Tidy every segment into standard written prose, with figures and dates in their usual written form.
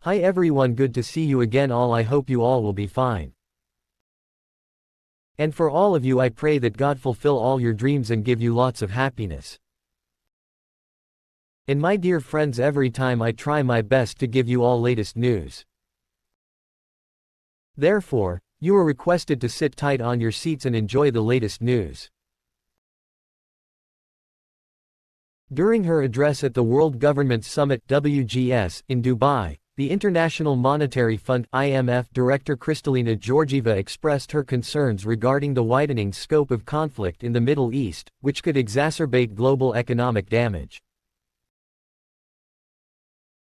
Hi everyone, good to see you again all. I hope you all will be fine. And for all of you, I pray that God fulfill all your dreams and give you lots of happiness. And my dear friends, every time I try my best to give you all latest news. Therefore, you are requested to sit tight on your seats and enjoy the latest news. During her address at the World Government Summit (WGS) in Dubai, the International Monetary Fund (IMF) Director Kristalina Georgieva expressed her concerns regarding the widening scope of conflict in the Middle East, which could exacerbate global economic damage.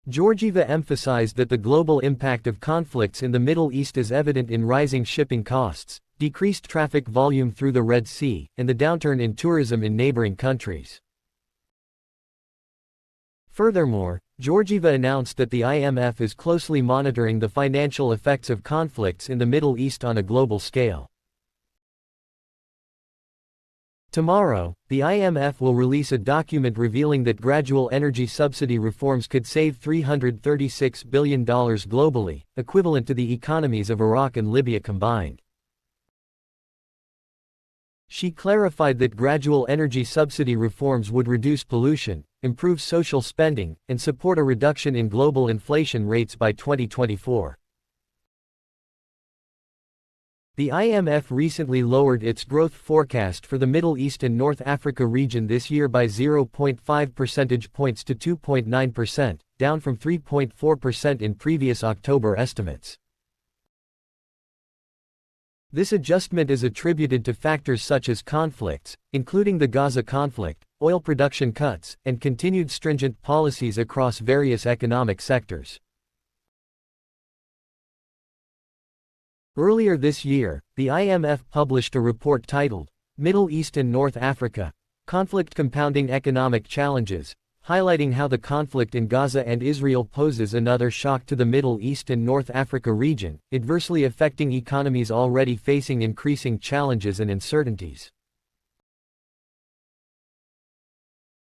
Georgieva emphasized that the global impact of conflicts in the Middle East is evident in rising shipping costs, decreased traffic volume through the Red Sea, and the downturn in tourism in neighboring countries. Furthermore, Georgieva announced that the IMF is closely monitoring the financial effects of conflicts in the Middle East on a global scale. Tomorrow, the IMF will release a document revealing that gradual energy subsidy reforms could save $336 billion globally, equivalent to the economies of Iraq and Libya combined. She clarified that gradual energy subsidy reforms would reduce pollution, improve social spending, and support a reduction in global inflation rates by 2024. The IMF recently lowered its growth forecast for the Middle East and North Africa region this year by 0.5 percentage points to 2.9%, down from 3.4% in previous October estimates. This adjustment is attributed to factors such as conflicts, including the Gaza conflict, oil production cuts, and continued stringent policies across various economic sectors. Earlier this year, the IMF published a report titled, Middle East and North Africa, Conflict Compounding Economic Challenges, highlighting how the conflict in Gaza and Israel poses another shock to the Middle East and North Africa region, adversely affecting economies already facing increasing challenges and uncertainties.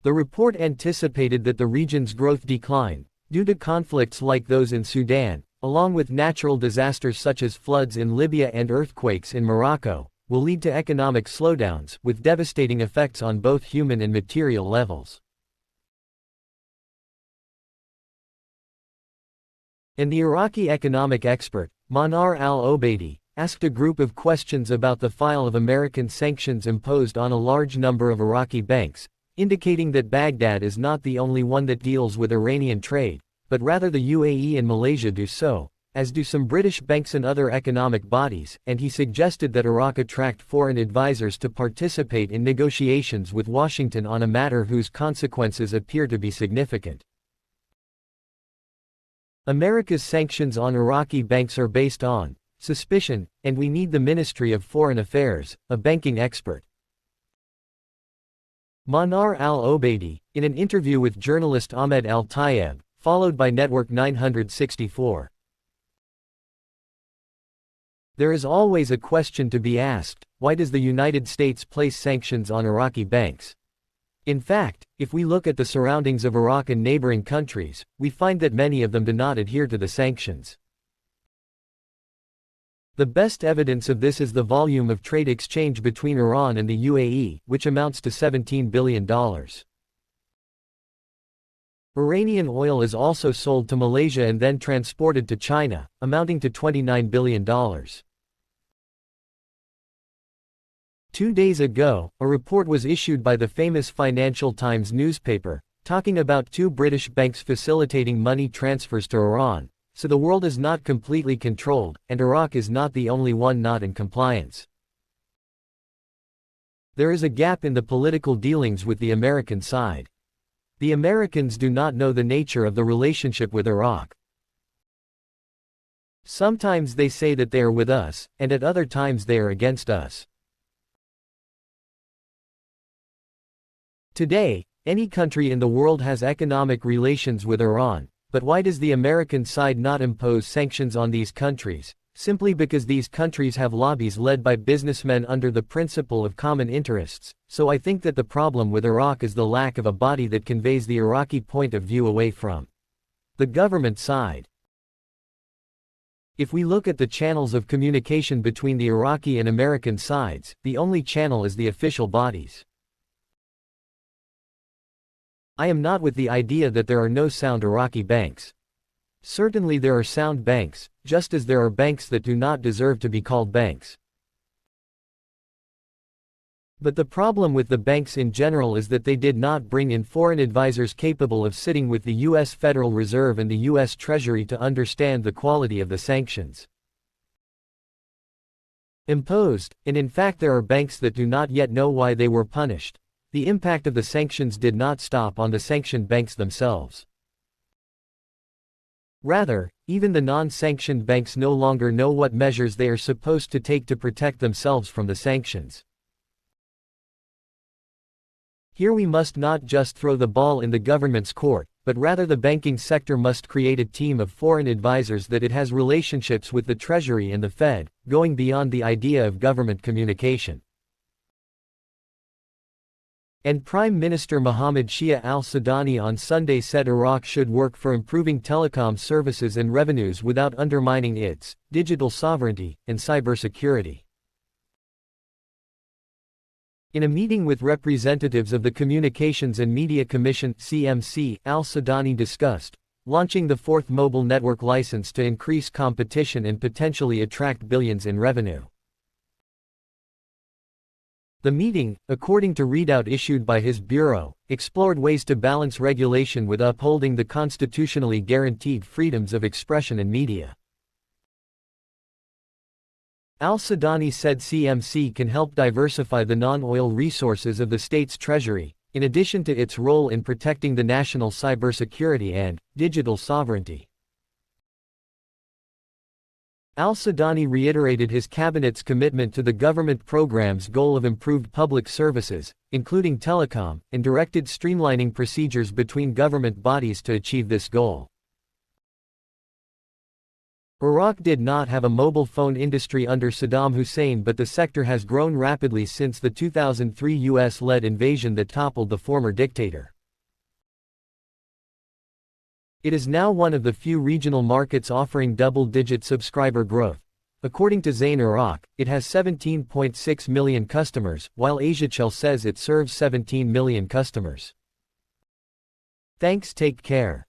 The report anticipated that the region's growth decline, due to conflicts like those in Sudan, along with natural disasters such as floods in Libya and earthquakes in Morocco, will lead to economic slowdowns, with devastating effects on both human and material levels. And the Iraqi economic expert, Manar al-Obaidi, asked a group of questions about the file of American sanctions imposed on a large number of Iraqi banks, indicating that Baghdad is not the only one that deals with Iranian trade, but rather the UAE and Malaysia do so, as do some British banks and other economic bodies, and he suggested that Iraq attract foreign advisors to participate in negotiations with Washington on a matter whose consequences appear to be significant. America's sanctions on Iraqi banks are based on suspicion, and we need the Ministry of Foreign Affairs, a banking expert. Manar al-Obaidi, in an interview with journalist Ahmed al-Tayeb, followed by Network 964. There is always a question to be asked: why does the United States place sanctions on Iraqi banks? In fact, if we look at the surroundings of Iraq and neighboring countries, we find that many of them do not adhere to the sanctions. The best evidence of this is the volume of trade exchange between Iran and the UAE, which amounts to $17 billion. Iranian oil is also sold to Malaysia and then transported to China, amounting to $29 billion. 2 days ago, a report was issued by the famous Financial Times newspaper, talking about 2 British banks facilitating money transfers to Iran, so the world is not completely controlled, and Iraq is not the only one not in compliance. There is a gap in the political dealings with the American side. The Americans do not know the nature of the relationship with Iraq. Sometimes they say that they are with us, and at other times they are against us. Today, any country in the world has economic relations with Iran, but why does the American side not impose sanctions on these countries? Simply because these countries have lobbies led by businessmen under the principle of common interests. So I think that the problem with Iraq is the lack of a body that conveys the Iraqi point of view away from the government side. If we look at the channels of communication between the Iraqi and American sides, the only channel is the official bodies. I am not with the idea that there are no sound Iraqi banks. Certainly there are sound banks, just as there are banks that do not deserve to be called banks. But the problem with the banks in general is that they did not bring in foreign advisors capable of sitting with the U.S. Federal Reserve and the U.S. Treasury to understand the quality of the sanctions imposed, and in fact there are banks that do not yet know why they were punished. The impact of the sanctions did not stop on the sanctioned banks themselves. Rather, even the non-sanctioned banks no longer know what measures they are supposed to take to protect themselves from the sanctions. Here we must not just throw the ball in the government's court, but rather the banking sector must create a team of foreign advisors that it has relationships with the Treasury and the Fed, going beyond the idea of government communication. And Prime Minister Mohammed Shia al-Sudani on Sunday said Iraq should work for improving telecom services and revenues without undermining its digital sovereignty and cybersecurity. In a meeting with representatives of the Communications and Media Commission (CMC), al-Sudani discussed launching the fourth mobile network license to increase competition and potentially attract billions in revenue. The meeting, according to readout issued by his bureau, explored ways to balance regulation with upholding the constitutionally guaranteed freedoms of expression and media. Al-Sudani said CMC can help diversify the non-oil resources of the state's treasury, in addition to its role in protecting the national cybersecurity and digital sovereignty. Al-Sudani reiterated his cabinet's commitment to the government program's goal of improved public services, including telecom, and directed streamlining procedures between government bodies to achieve this goal. Iraq did not have a mobile phone industry under Saddam Hussein, but the sector has grown rapidly since the 2003 US-led invasion that toppled the former dictator. It is now one of the few regional markets offering double-digit subscriber growth. According to Zain Iraq, it has 17.6 million customers, while Asiachel says it serves 17 million customers. Thanks, take care.